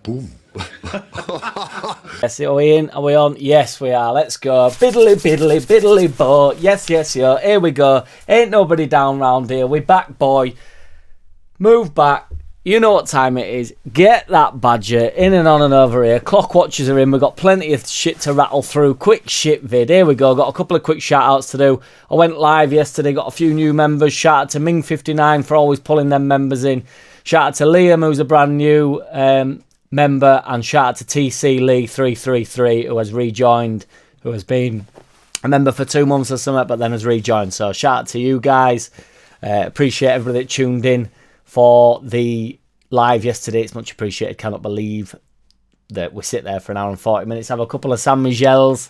Boom. Yes, are we in? Are we on? Yes, we are. Let's go. Biddly, biddly, biddly, bo. Yes, yes, yo. Here we go. Ain't nobody down round here. We back, boy. Move back. You know what time it is. Get that badger in and on and over here. Clock watchers are in. We've got plenty of shit to rattle through. Quick shit vid. Here we go. Got a couple of quick shout outs to do. I went live yesterday. Got a few new members. Shout out to Ming59 for always pulling them members in. Shout out to Liam, who's a brand new member. And shout out to TC Lee 333, who has rejoined. Who has been a member for 2 months or something, but then has rejoined. So shout out to you guys. Appreciate everybody that tuned in for the live yesterday. It's much appreciated. Cannot believe that we sit there for an hour and 40 minutes, have a couple of San Miguel's.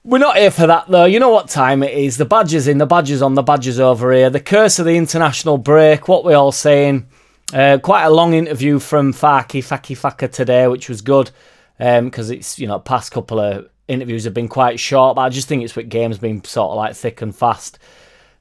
We're not here for that though. You know what time it is. The badgers in, the badgers on, the badgers over here. The curse of the international break. What we all saying. Quite a long interview from Faki today, which was good because it's, you know, past couple of interviews have been quite short, but I just think it's with games being sort of like thick and fast.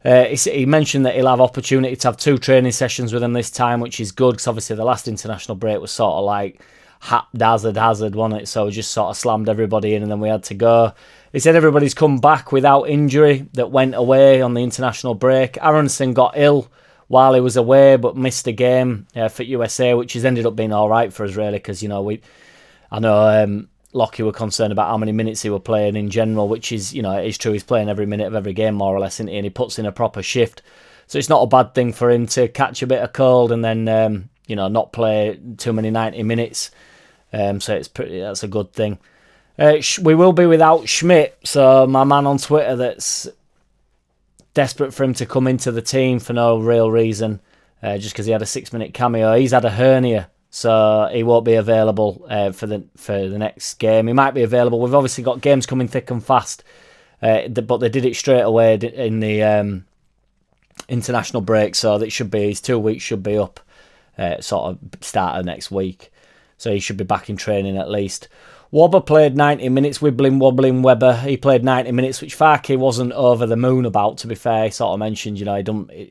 He mentioned that he'll have opportunity to have 2 training sessions with him this time, which is good because obviously the last international break was sort of like haphazard, wasn't it? So we just sort of slammed everybody in and then we had to go. He said everybody's come back without injury that went away on the international break. Aronson got ill while he was away but missed a game for USA, which has ended up being all right for us really because, you know, I know Lockie were concerned about how many minutes he were playing in general, which is, you know, it is true. He's playing every minute of every game, more or less, isn't he? And he puts in a proper shift. So it's not a bad thing for him to catch a bit of cold and then, you know, not play too many 90 minutes. So that's a good thing. We will be without Schmid. So my man on Twitter that's desperate for him to come into the team for no real reason, just because he had a 6-minute cameo. He's had a hernia. So he won't be available for the next game. He might be available. We've obviously got games coming thick and fast, but they did it straight away in the international break. So that should be his 2 weeks should be up, sort of start of next week. So he should be back in training at least. Wobber played 90 minutes. Wobbling Webber. He played 90 minutes, which Farke wasn't over the moon about. To be fair, he sort of mentioned, you know,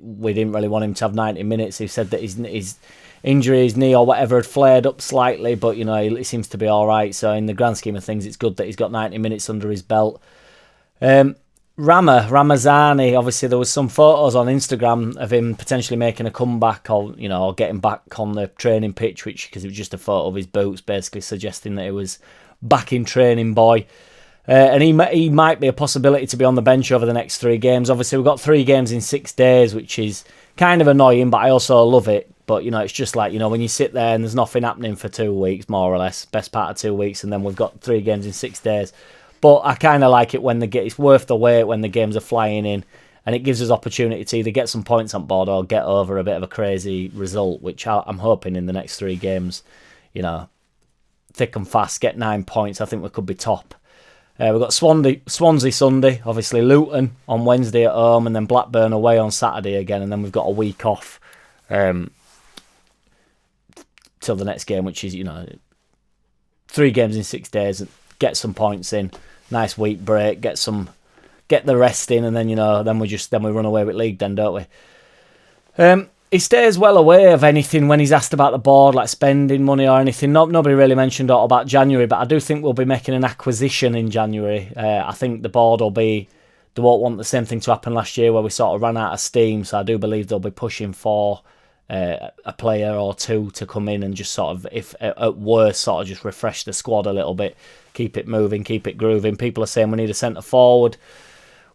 we didn't really want him to have 90 minutes. He said that his injury, his knee or whatever had flared up slightly, but, you know, he seems to be all right. So in the grand scheme of things, it's good that he's got 90 minutes under his belt. Ramazani, obviously there was some photos on Instagram of him potentially making a comeback or, you know, or getting back on the training pitch, because it was just a photo of his boots, basically suggesting that he was back in training, boy. And he might be a possibility to be on the bench over the next 3 games. Obviously, we've got 3 games in 6 days, which is kind of annoying, but I also love it. But, you know, it's just like, you know, when you sit there and there's nothing happening for 2 weeks, more or less, best part of 2 weeks, and then we've got 3 games in 6 days. But I kind of like it when it's worth the wait when the games are flying in, and it gives us opportunity to either get some points on board or get over a bit of a crazy result, which I'm hoping in the next 3 games, you know, thick and fast, get 9 points. I think we could be top. We've got Swansea Sunday, obviously Luton on Wednesday at home, and then Blackburn away on Saturday again, and then we've got a week off till the next game, which is, you know, 3 games in 6 days. Get some points in, nice week break, get the rest in, and then, you know, then we run away with league, then, don't we? He stays well away of anything when he's asked about the board, like spending money or anything. Nobody really mentioned about January, but I do think we'll be making an acquisition in January. I think the board they won't want the same thing to happen last year where we sort of ran out of steam. So I do believe they'll be pushing for a player or 2 to come in and just sort of, if at worst, sort of just refresh the squad a little bit, keep it moving, keep it grooving. People are saying we need a centre forward,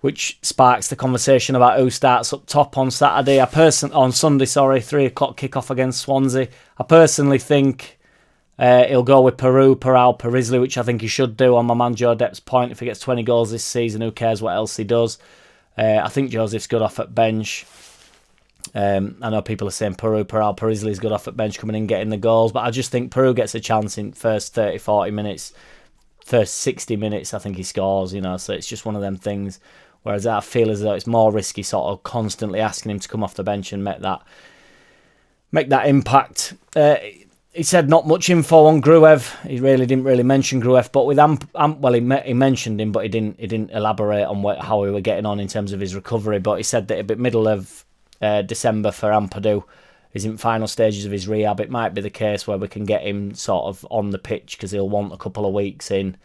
which sparks the conversation about who starts up top on Saturday. On Sunday, 3 o'clock kickoff against Swansea. I personally think he'll go with Parisley, which I think he should do on my man Joe Depp's point. If he gets 20 goals this season, who cares what else he does? I think Joseph's good off at bench. I know people are saying Parisley's good off at bench, coming in getting the goals, but I just think Peru gets a chance in first 30, 40 minutes. First 60 minutes, I think he scores, you know, so it's just one of them things. Whereas I feel as though it's more risky sort of constantly asking him to come off the bench and make that impact. He said not much info on Gruev. He didn't really mention Gruev, but with he mentioned him, but he didn't elaborate on how we were getting on in terms of his recovery. But he said that it'd be middle of December for Ampadu he's in final stages of his rehab. It might be the case where we can get him sort of on the pitch because he'll want a couple of weeks in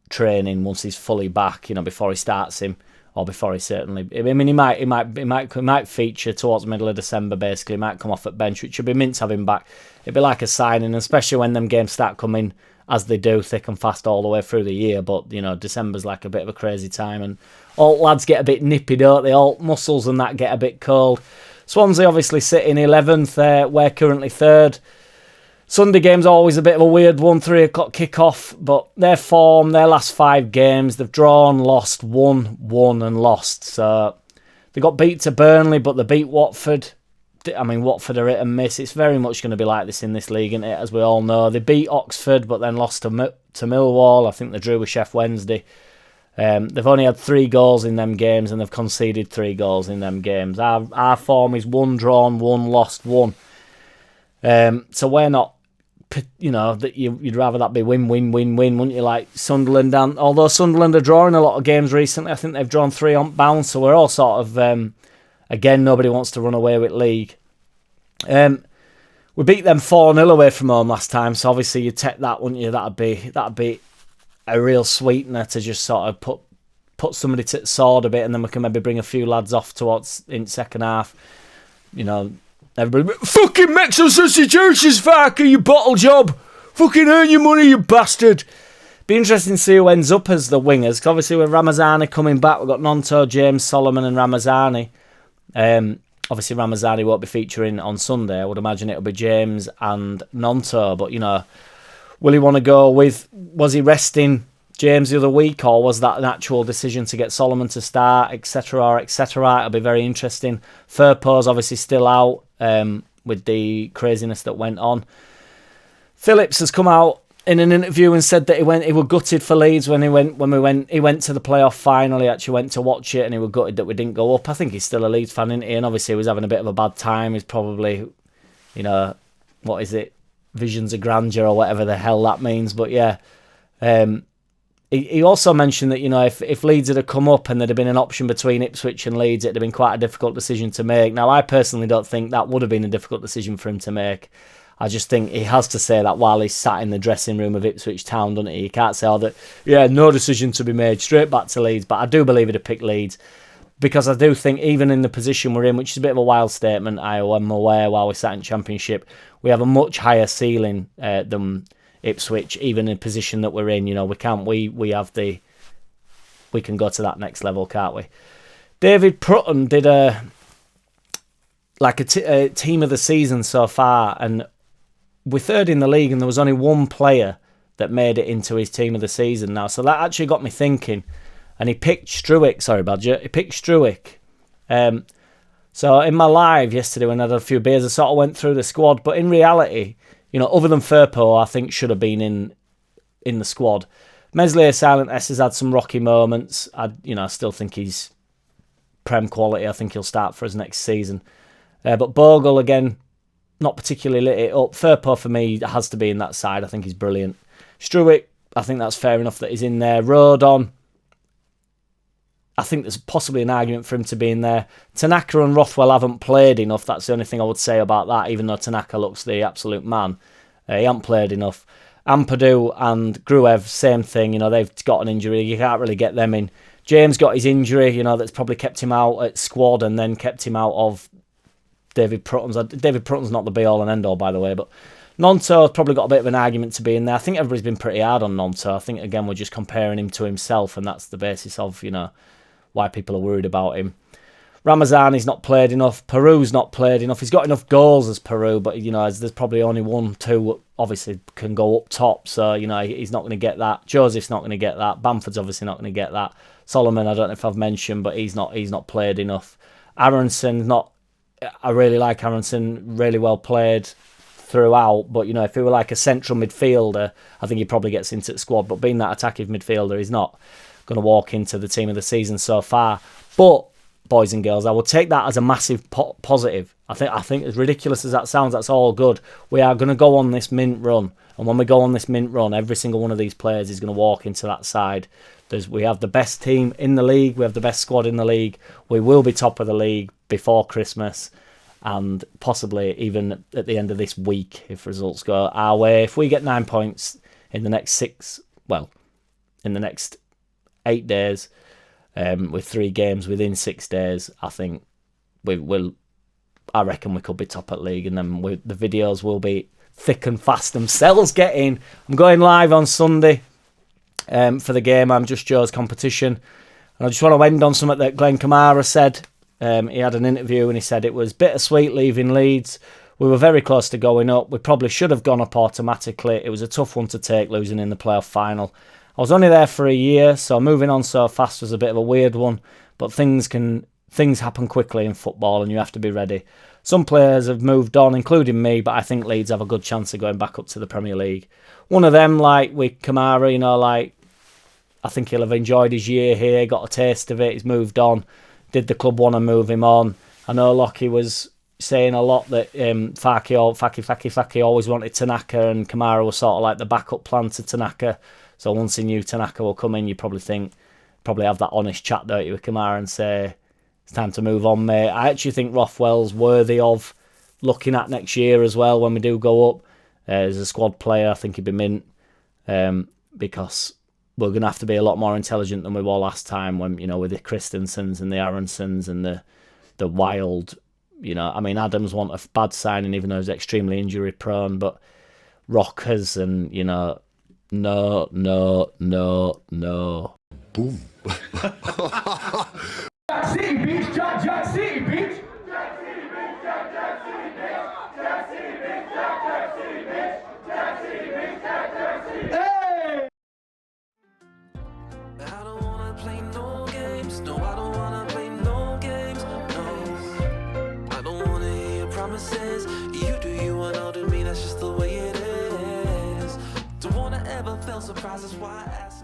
training once he's fully back, before he starts him, or before he certainly. I mean, he might feature towards the middle of December. Basically, he might come off at bench, which would be mint to have him back. It'd be like a signing, especially when them games start coming as they do, thick and fast all the way through the year. But December's like a bit of a crazy time, and all lads get a bit nippy, don't they? All muscles and that get a bit cold. Swansea obviously sitting 11th. We're currently 3rd. Sunday game's always a bit of a weird one, 3 o'clock kick-off, but their form, their last 5 games, they've drawn, lost, won, and lost. So they got beat to Burnley, but they beat Watford. I mean, Watford are hit and miss. It's very much going to be like this in this league, isn't it? As we all know, they beat Oxford, but then lost to Millwall. I think they drew with Sheff Wednesday. They've only had 3 goals in them games, and they've conceded 3 goals in them games. Our form is 1 drawn, 1 lost, 1. So we're not, that you'd rather that be win, wouldn't you? Like Sunderland, and although Sunderland are drawing a lot of games recently, I think they've drawn 3 on bounce. So we're all sort of, again, nobody wants to run away with league. We beat them 4-0 away from home last time, so obviously you take that, wouldn't you? That'd be a real sweetener to just sort of put somebody to the sword a bit, and then we can maybe bring a few lads off towards in second half. Everybody, fucking make some substitutions, Farker, you bottle job. Fucking earn your money, you bastard. Be interesting to see who ends up as the wingers. 'Cause obviously with Ramazani coming back, we've got Nonto, James, Solomon and Ramazani. Obviously Ramazani won't be featuring on Sunday. I would imagine it'll be James and Nonto. But, will he want to go with... Was he resting James the other week, or was that an actual decision to get Solomon to start, etc., etc.? It'll be very interesting. Firpo's obviously still out with the craziness that went on. Phillips has come out in an interview and said that he was gutted for Leeds when he went to the playoff final. He actually went to watch it, and he was gutted that we didn't go up. I think he's still a Leeds fan, isn't he? And obviously he was having a bit of a bad time. He's probably, what is it? Visions of grandeur or whatever the hell that means. But yeah, he also mentioned that, if Leeds had come up and there'd have been an option between Ipswich and Leeds, it'd have been quite a difficult decision to make. Now, I personally don't think that would have been a difficult decision for him to make. I just think he has to say that while he's sat in the dressing room of Ipswich Town, doesn't he? He can't say, no decision to be made, straight back to Leeds. But I do believe he'd have picked Leeds, because I do think even in the position we're in, which is a bit of a wild statement, I am aware while we're sat in Championship, we have a much higher ceiling than Ipswich, even in the position that we're in. We can go to that next level, can't we? David Prutton did a team of the season so far, and we're 3rd in the league, and there was only 1 player that made it into his team of the season now. So that actually got me thinking, and he picked Struick. Sorry, Badger. He picked Struick. So in my live yesterday, when I had a few beers, I sort of went through the squad, but in reality, other than Firpo, I think should have been in the squad. Meslier Silent S has had some rocky moments. I still think he's Prem quality. I think he'll start for us next season. But Bogle, again, not particularly lit it up. Firpo, for me, has to be in that side. I think he's brilliant. Struick, I think that's fair enough that he's in there. Rodon, I think there's possibly an argument for him to be in there. Tanaka and Rothwell haven't played enough. That's the only thing I would say about that, even though Tanaka looks the absolute man. He hasn't played enough. Ampadu and Gruev, same thing. They've got an injury. You can't really get them in. James got his injury, that's probably kept him out at squad and then kept him out of David Prutton's. David Prutton's not the be-all and end-all, by the way, but Nonto's probably got a bit of an argument to be in there. I think everybody's been pretty hard on Nonto. I think, again, we're just comparing him to himself, and that's the basis of, why people are worried about him. Ramazani's not played enough. Peru's not played enough. He's got enough goals as Peru, but, there's probably only 1, 2 obviously can go up top, so, he's not going to get that. Joseph's not going to get that. Bamford's obviously not going to get that. Solomon, I don't know if I've mentioned, but he's not played enough. Aronson's not... I really like Aronson, really well played throughout, but, if he were like a central midfielder, I think he probably gets into the squad, but being that attacking midfielder, he's not going to walk into the team of the season so far. But, boys and girls, I will take that as a massive positive. I think as ridiculous as that sounds, that's all good. We are going to go on this mint run, and when we go on this mint run, every single one of these players is going to walk into that side. We have the best team in the league. We have the best squad in the league. We will be top of the league before Christmas. and possibly even at the end of this week if results go our way. If we get 9 points in the next in the next 8 days, with 3 games within 6 days, I think I reckon we could be top at league, and then the videos will be thick and fast themselves. I'm going live on Sunday for the game. I'm Just Joe's competition, and I just want to end on something that Glenn KAMARA said. He had an interview and he said it was bittersweet leaving Leeds. We were very close to going up. We probably should have gone up automatically. It was a tough one to take, losing in the playoff final. I was only there for a year, so moving on so fast was a bit of a weird one. But things happen quickly in football, and you have to be ready. Some players have moved on, including me, but I think Leeds have a good chance of going back up to the Premier League. One of them, like with KAMARA, I think he'll have enjoyed his year here, got a taste of it, he's moved on. Did the club want to move him on? I know Lockie was saying a lot that Faki always wanted Tanaka, and KAMARA was sort of like the backup plan to Tanaka. So once he knew Tanaka will come in, you probably have that honest chat, don't you, with KAMARA and say, it's time to move on, mate. I actually think Rothwell's worthy of looking at next year as well when we do go up. As a squad player, I think he'd be mint, because we're going to have to be a lot more intelligent than we were last time when, with the Christensens and the Aronsons and the Wild, Adams wasn't a bad signing even though he was extremely injury prone, but Rockers and, no. Boom. JackCity, bitch. JackCity, bitch. Hey! I don't wanna play no games. No, I don't wanna play no games. No, I don't wanna hear your promises. You do you and I'll do me. That's just the way it is. Don't wanna ever feel surprised. That's why I ask.